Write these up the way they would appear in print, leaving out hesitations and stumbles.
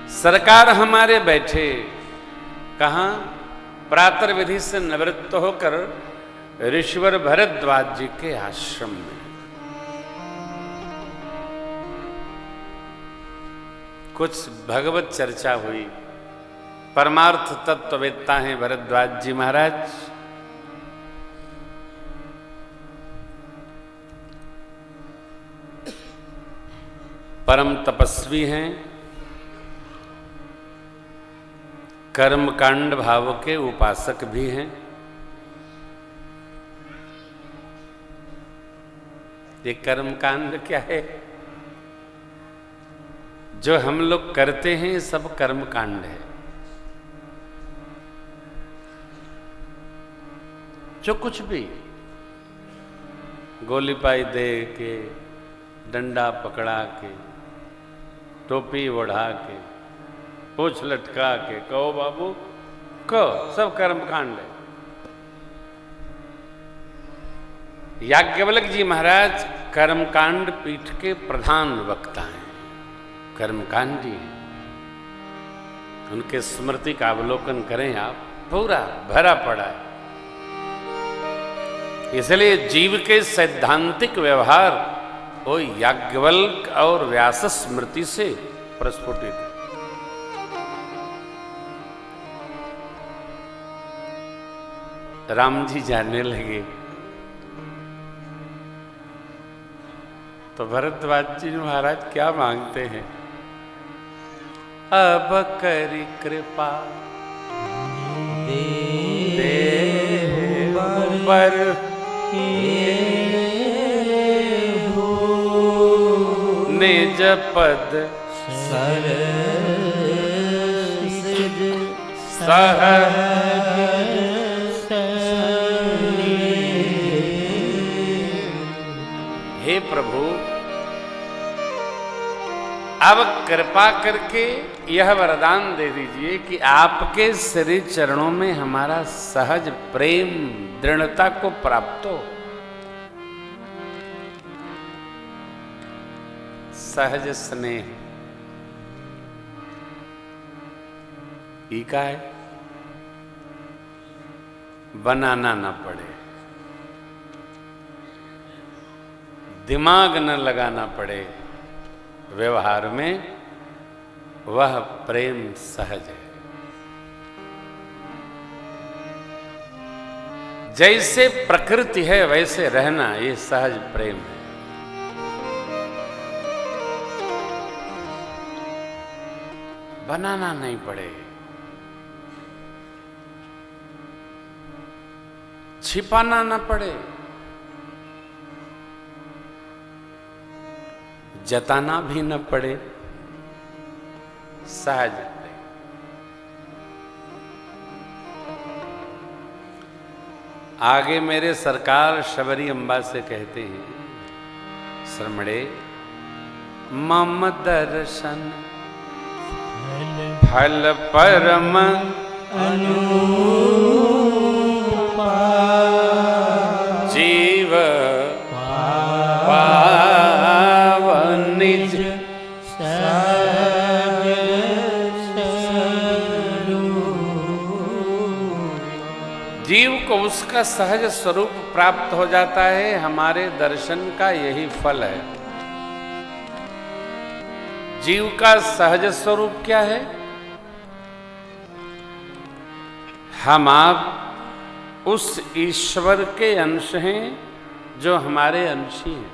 सरकार हमारे बैठे कहाँ? प्रातः विधि से निवृत्त होकर ऋषिवर भरद्वाज जी के आश्रम में। कुछ भगवत चर्चा हुई। परमार्थ तत्ववेत्ता हैं भरद्वाज जी महाराज। परम तपस्वी हैं, कर्मकांड भाव के उपासक भी हैं। ये कर्मकांड क्या है? जो हम लोग करते हैं ये सब कर्मकांड है। जो कुछ भी गोली पाई दे के, डंडा पकड़ा के, टोपी ओढ़ा के, पूछ लटका के, कहो बाबू कहो, सब कर्मकांड है। याज्ञवल्क्य जी महाराज कर्मकांड पीठ के प्रधान वक्ता हैं, कर्मकांडी हैं। उनके स्मृति का अवलोकन करें आप, पूरा भरा पड़ा है। इसलिए जीव के सैद्धांतिक व्यवहार वो याज्ञवल्क्य और व्यास स्मृति से प्रस्फुटित है। राम जी जानने लगे तो भरद्वाज जी महाराज क्या मांगते हैं? अब करी कृपा देव पर निज पद हे प्रभु, अब कृपा करके यह वरदान दे दीजिए कि आपके श्री चरणों में हमारा सहज प्रेम दृढ़ता को प्राप्त हो। सहज स्नेह ई का है, बनाना ना पड़े, दिमाग न लगाना पड़े, व्यवहार में वह प्रेम सहज है। जैसे प्रकृति है वैसे रहना, ये सहज प्रेम है। बनाना नहीं पड़े, छिपाना ना पड़े, जताना भी न पड़े, सहज प्रेम। आगे मेरे सरकार शबरी अम्बा से कहते हैं, श्रमणे मम दर्शन फल परम अनुपमा जीव पावन निज जीव को उसका सहज स्वरूप प्राप्त हो जाता है। हमारे दर्शन का यही फल है। जीव का सहज स्वरूप क्या है? हम आप उस ईश्वर के अंश हैं जो हमारे अंशी हैं।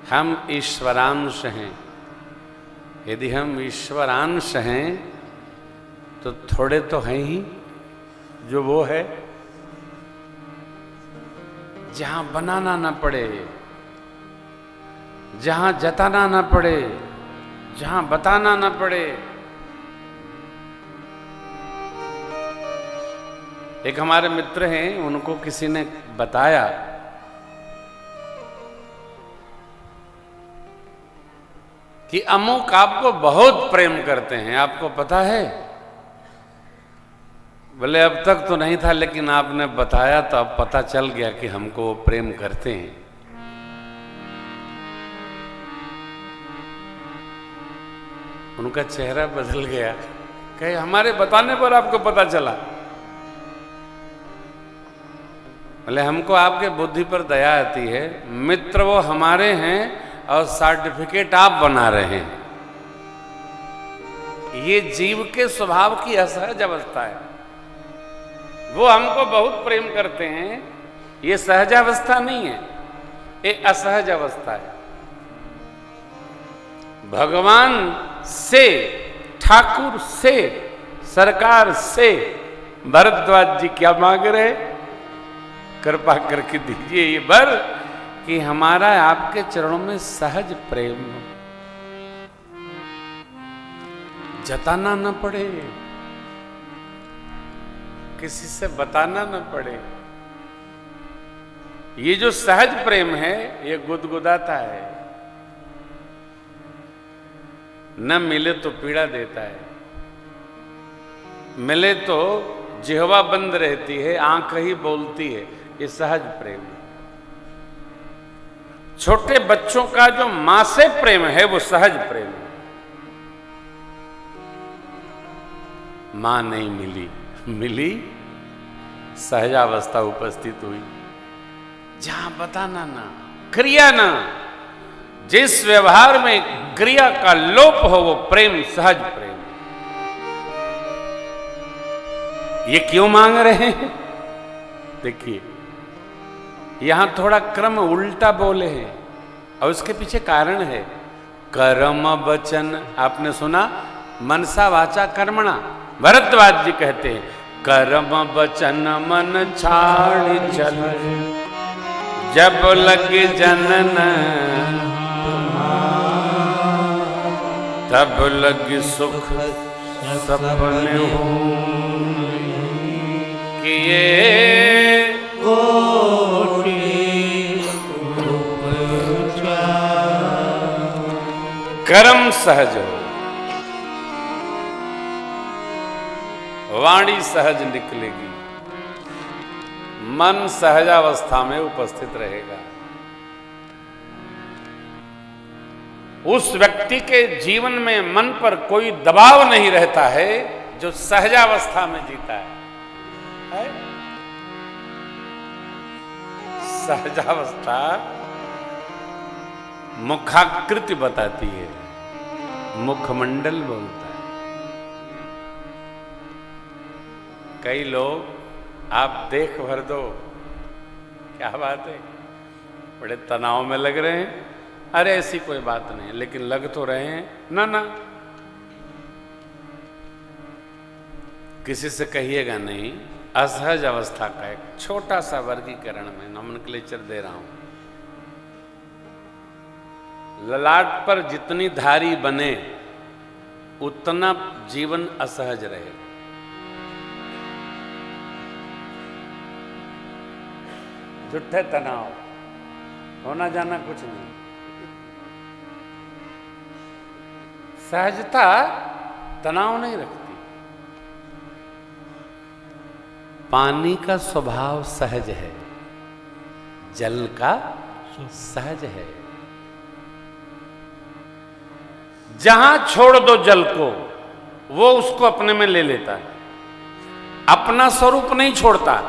हम ईश्वरांश हैं। यदि हम ईश्वरांश हैं तो थोड़े तो हैं ही जो वो है, जहां बनाना ना पड़े, जहां जताना ना पड़े, जहां बताना ना पड़े। एक हमारे मित्र हैं, उनको किसी ने बताया कि अमुक आपको बहुत प्रेम करते हैं, आपको पता है? बोले अब तक तो नहीं था, लेकिन आपने बताया तो अब पता चल गया कि हमको वो प्रेम करते हैं। उनका चेहरा बदल गया, कहे हमारे बताने पर आपको पता चला। बोले हमको आपके बुद्धि पर दया आती है, मित्र वो हमारे हैं और सर्टिफिकेट आप बना रहे हैं। ये जीव के स्वभाव की असहज अवस्था है। वो हमको बहुत प्रेम करते हैं, ये सहज अवस्था नहीं है, ये असहज अवस्था है। भगवान से, ठाकुर से, सरकार से भरद्वाज जी क्या मांग रहे? कृपा करके दीजिए ये वर कि हमारा आपके चरणों में सहज प्रेम हो, जताना न पड़े, किसी से बताना न पड़े। ये जो सहज प्रेम है ये गुदगुदाता है, न मिले तो पीड़ा देता है, मिले तो जिह्वा बंद रहती है, आंख ही बोलती है। ये सहज प्रेम। छोटे बच्चों का जो मां से प्रेम है वो सहज प्रेम है। मां नहीं मिली, मिली सहजावस्था उपस्थित हुई, जहां बताना ना, क्रिया ना, जिस व्यवहार में क्रिया का लोप हो वो प्रेम सहज प्रेम। ये क्यों मांग रहे हैं? देखिए यहां थोड़ा क्रम उल्टा बोले हैं और उसके पीछे कारण है। कर्म वचन, आपने सुना, मनसा वाचा कर्मणा। भरद्वाज जी कहते हैं कर्म वचन मन छाड़ चल, जब लगे जनन तब लगे सुख सपने हो, किए कर्म सहज हो, वाणी सहज निकलेगी, मन सहजावस्था में उपस्थित रहेगा। उस व्यक्ति के जीवन में मन पर कोई दबाव नहीं रहता है जो सहजावस्था में जीता है? सहजावस्था मुखाकृति बताती है, मुखमंडल बोलता है। कई लोग आप देख भर दो, क्या बात है, बड़े तनाव में लग रहे हैं, अरे ऐसी कोई बात नहीं, लेकिन लग तो रहे हैं ना। ना किसी से कहिएगा नहीं। असहज अवस्था का एक छोटा सा वर्गीकरण में नॉमेनक्लेचर दे रहा हूं। ललाट पर जितनी धारी बने उतना जीवन असहज रहे। झूठे तनाव, होना जाना कुछ नहीं। सहजता तनाव नहीं रखती। पानी का स्वभाव सहज है, जल का सहज है। जहां छोड़ दो जल को, वो उसको अपने में ले लेता है, अपना स्वरूप नहीं छोड़ता।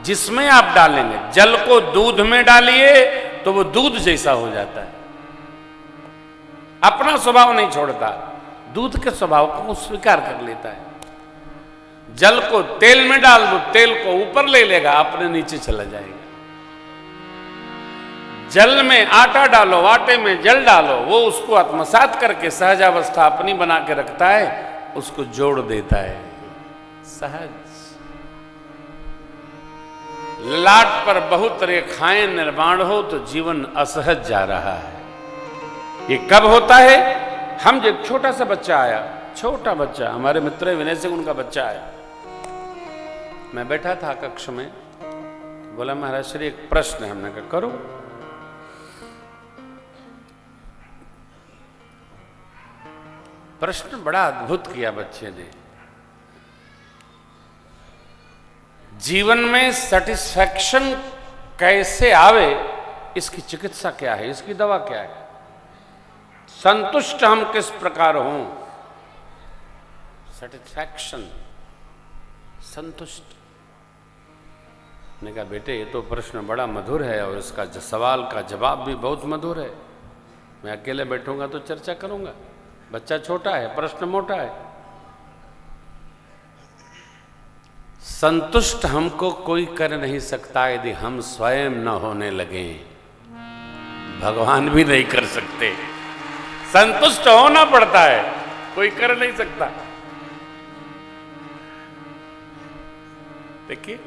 जिसमें आप डालेंगे, जल को दूध में डालिए तो वो दूध जैसा हो जाता है, अपना स्वभाव नहीं छोड़ता, दूध के स्वभाव को स्वीकार कर लेता है। जल को तेल में डाल दो, तेल को ऊपर ले लेगा, अपने नीचे चला जाएगा। जल में आटा डालो, आटे में जल डालो, वो उसको आत्मसात करके सहजावस्था अपनी बना के रखता है, उसको जोड़ देता है। सहज। ललाट पर बहुत रेखाएं निर्माण हो तो जीवन असहज जा रहा है। ये कब होता है? हम जब छोटा सा बच्चा आया, छोटा बच्चा, हमारे मित्र विनय सिंह, उनका बच्चा आया, मैं बैठा था कक्ष में, बोला महाराज श्री एक प्रश्न है। हमने कहा करो। प्रश्न बड़ा अद्भुत किया बच्चे ने। जीवन में सेटिस्फैक्शन कैसे आवे, इसकी चिकित्सा क्या है, इसकी दवा क्या है, संतुष्ट हम किस प्रकार हों, सेटिस्फैक्शन, संतुष्ट। ने कहा बेटे ये तो प्रश्न बड़ा मधुर है और इसका सवाल का जवाब भी बहुत मधुर है। मैं अकेले बैठूंगा तो चर्चा करूंगा, बच्चा छोटा है, प्रश्न मोटा है। संतुष्ट हमको कोई कर नहीं सकता यदि हम स्वयं न होने लगे, भगवान भी नहीं कर सकते। संतुष्ट होना पड़ता है, कोई कर नहीं सकता। देखिए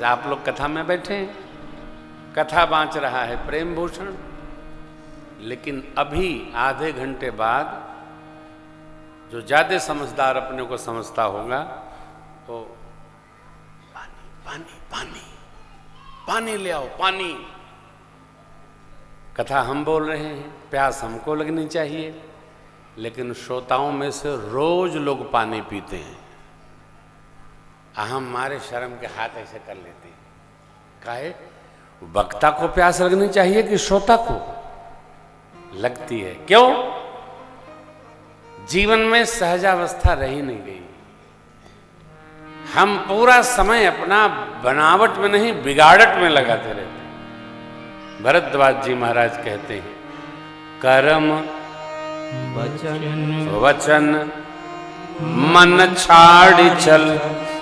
आप लोग कथा में बैठे हैं, कथा बाँच रहा है प्रेम भूषण, लेकिन अभी आधे घंटे बाद जो ज्यादा समझदार अपने को समझता होगा तो पानी पानी पानी पानी ले आओ, पानी। कथा हम बोल रहे हैं, प्यास हमको लगनी चाहिए, लेकिन श्रोताओं में से रोज लोग पानी पीते हैं। हम मारे शर्म के हाथ ऐसे कर लेते हैं। काहे? वक्ता को प्यास लगनी चाहिए कि श्रोता को लगती है? क्यों? जीवन में सहजावस्था रही नहीं गई। हम पूरा समय अपना बनावट में नहीं बिगाड़ट में लगाते रहते हैं। भरद्वाज जी महाराज कहते हैं कर्म वचन मन छाड़ चल।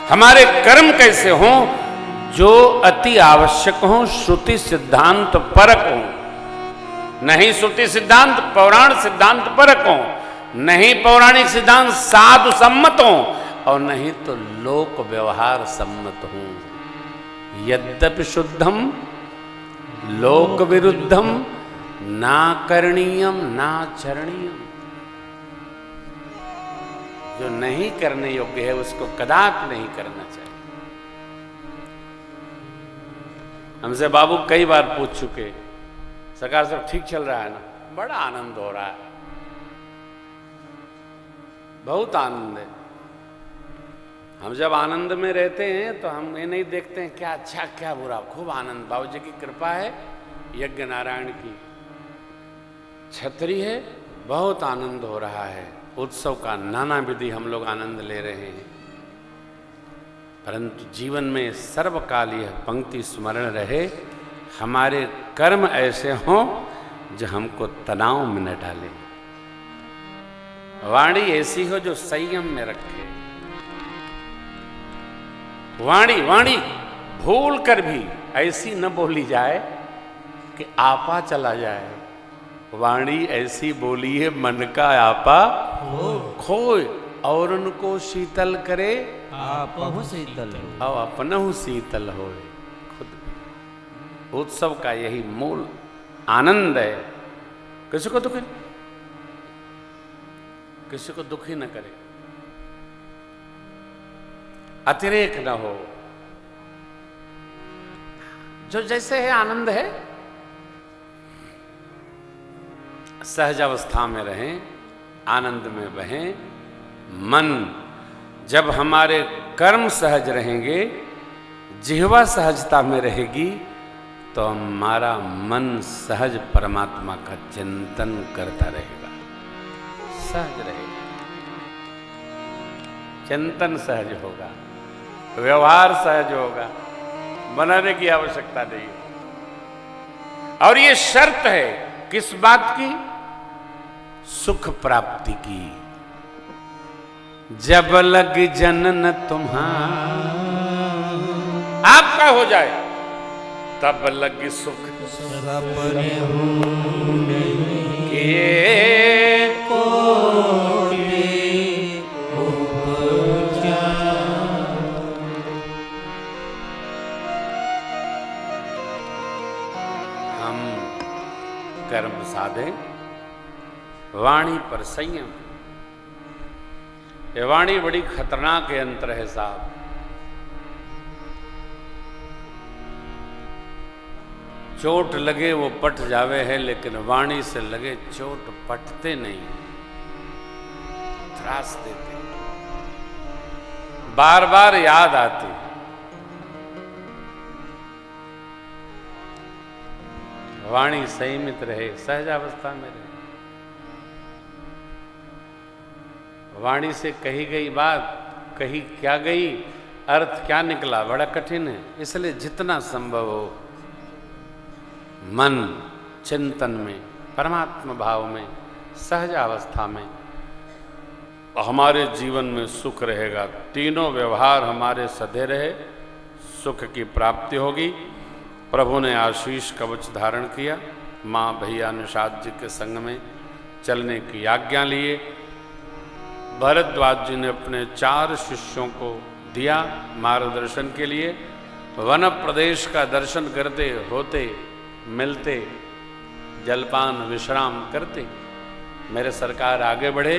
हमारे कर्म कैसे हों? जो अति आवश्यक हों, श्रुति सिद्धांत परक हों। नहीं श्रुति सिद्धांत पौराण सिद्धांत परक हों, नहीं पौराणिक सिद्धांत साधु सम्मत हों, और नहीं तो लोक व्यवहार सम्मत हों। यद्यपि शुद्धम लोक विरुद्धम ना करणीयम ना चरणीयम। जो नहीं करने योग्य है उसको कदापि नहीं करना चाहिए। हमसे बाबू कई बार पूछ चुके, सरकार सब ठीक चल रहा है ना? बड़ा आनंद हो रहा है, बहुत आनंद है। हम जब आनंद में रहते हैं तो हम ये नहीं देखते हैं क्या अच्छा क्या बुरा, खूब आनंद। बाबू जी की कृपा है, यज्ञ नारायण की छतरी है, बहुत आनंद हो रहा है। उत्सव का नाना विधि हम लोग आनंद ले रहे हैं। परंतु जीवन में सर्वकाल यह पंक्ति स्मरण रहे, हमारे कर्म ऐसे हों जो हमको तनाव में न डाले, वाणी ऐसी हो जो संयम में रखे। वाणी भूल कर भी ऐसी न बोली जाए कि आपा चला जाए। वाणी ऐसी बोली है मन का आपा खोए, और उनको शीतल करे आपहु शीतल हो, और अपनहु शीतल हो। खुद भी उत्सव का यही मूल आनंद है। किसी को दुखी, किसी को दुखी न करे, अतिरेक न हो। जो जैसे है आनंद है, सहज अवस्था में रहें, आनंद में बहें। मन जब हमारे कर्म सहज रहेंगे, जिह्वा सहजता में रहेगी, तो हमारा मन सहज परमात्मा का चिंतन करता रहेगा, सहज रहेगा, चिंतन सहज होगा, व्यवहार सहज होगा, बनाने की आवश्यकता नहीं है। और ये शर्त है किस बात की? सुख प्राप्ति की। जब लग जनन तुम्हारा, आपका हो जाए तब लग सुख के को। हम कर्म साधे, वाणी पर संयम। ये वाणी बड़ी खतरनाक यंत्र है साहब। चोट लगे वो पट जावे है, लेकिन वाणी से लगे चोट पटते नहीं, त्रास देते, बार बार याद आती। वाणी संयमित रहे, सहजावस्था में रहे। वाणी से कही गई बात कही क्या गई, अर्थ क्या निकला, बड़ा कठिन है। इसलिए जितना संभव हो मन चिंतन में, परमात्मा भाव में, सहज अवस्था में हमारे जीवन में सुख रहेगा। तीनों व्यवहार हमारे सधे रहे, सुख की प्राप्ति होगी। प्रभु ने आशीष कवच धारण किया, माँ भैया निषाद जी के संग में चलने की आज्ञा लिए। भरद्वाज जी ने अपने 4 शिष्यों को दिया मार्गदर्शन के लिए। वन प्रदेश का दर्शन करते होते मिलते, जलपान विश्राम करते मेरे सरकार आगे बढ़े।